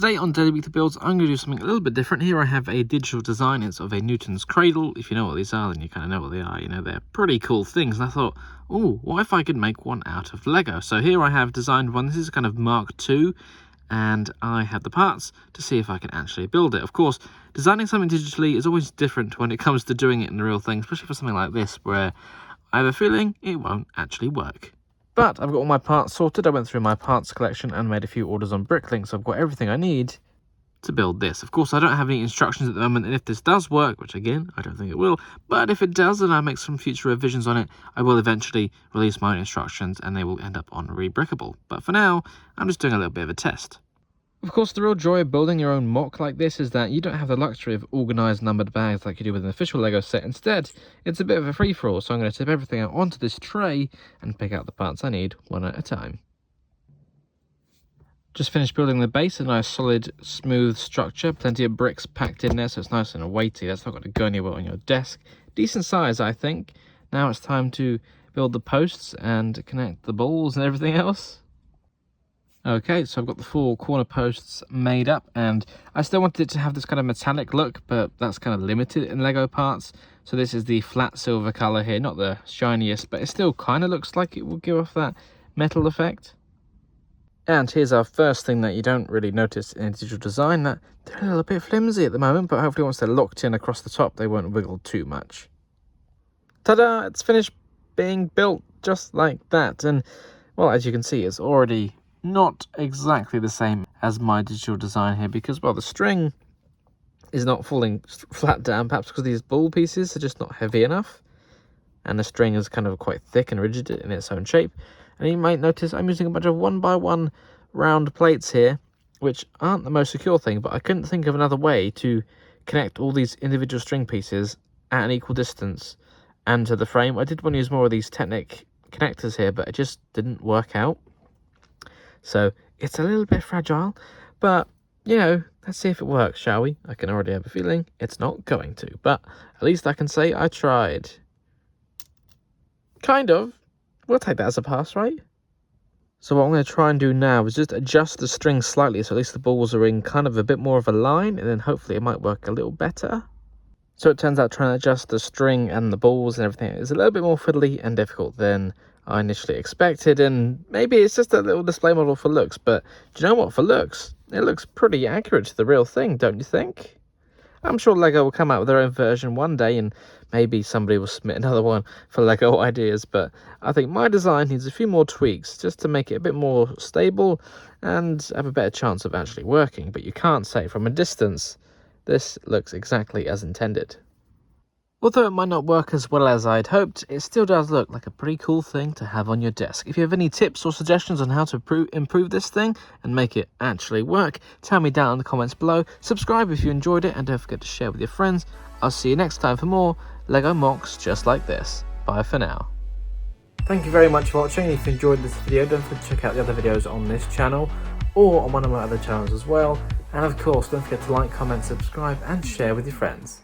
today on Daily Weekly Builds, I'm going to do something a little bit different. Here I have a digital design. It's of a Newton's Cradle. If you know what these are, then you kind of know what they are. You know, they're pretty cool things. And I thought, oh, what if I could make one out of Lego? So here I have designed one. This is kind of Mark II, and I have the parts to see if I can actually build it. Of course, designing something digitally is always different when it comes to doing it in the real thing, especially for something like this, where I have a feeling it won't actually work. But I've got all my parts sorted. I went through my parts collection and made a few orders on Bricklink, so I've got everything I need to build this. Of course, I don't have any instructions at the moment, and if this does work, which again, I don't think it will, but if it does and I make some future revisions on it, I will eventually release my own instructions and they will end up on Rebrickable. But for now, I'm just doing a little bit of a test. Of course, the real joy of building your own mock like this is that you don't have the luxury of organised numbered bags like you do with an official Lego set. Instead, it's a bit of a free-for-all, so I'm going to tip everything out onto this tray and pick out the parts I need one at a time. Just finished building the base, a nice solid smooth structure, plenty of bricks packed in there so it's nice and weighty. That's not going to go anywhere on your desk. Decent size, I think. Now it's time to build the posts and connect the balls and everything else. Okay, so I've got the 4 corner posts made up, and I still wanted it to have this kind of metallic look, but that's kind of limited in Lego parts. So this is the flat silver colour here, not the shiniest, but it still kind of looks like it will give off that metal effect. And here's our first thing that you don't really notice in digital design, that they're a little bit flimsy at the moment, but hopefully once they're locked in across the top, they won't wiggle too much. Ta-da! It's finished being built just like that, and, well, as you can see, it's already not exactly the same as my digital design here because, well, the string is not falling flat down, perhaps because these ball pieces are just not heavy enough, and the string is kind of quite thick and rigid in its own shape. And you might notice I'm using a bunch of 1x1 round plates here, which aren't the most secure thing, but I couldn't think of another way to connect all these individual string pieces at an equal distance and to the frame. I did want to use more of these Technic connectors here, but it just didn't work out. So it's a little bit fragile, but, you know, let's see if it works, shall we? I can already have a feeling it's not going to, but at least I can say I tried. Kind of. We'll take that as a pass, right? So what I'm going to try and do now is just adjust the string slightly, so at least the balls are in kind of a bit more of a line, and then hopefully it might work a little better. So it turns out trying to adjust the string and the balls and everything is a little bit more fiddly and difficult than I initially expected, and maybe it's just a little display model for looks, but do you know what, for looks, it looks pretty accurate to the real thing, don't you think? I'm sure Lego will come out with their own version one day, and maybe somebody will submit another one for Lego ideas, but I think my design needs a few more tweaks just to make it a bit more stable and have a better chance of actually working, but you can't say from a distance this looks exactly as intended. Although it might not work as well as I'd hoped, it still does look like a pretty cool thing to have on your desk. If you have any tips or suggestions on how to improve this thing and make it actually work, tell me down in the comments below. Subscribe if you enjoyed it, and don't forget to share with your friends. I'll see you next time for more Lego mocks just like this. Bye for now. Thank you very much for watching. If you enjoyed this video, don't forget to check out the other videos on this channel or on one of my other channels as well. And of course, don't forget to like, comment, subscribe and share with your friends.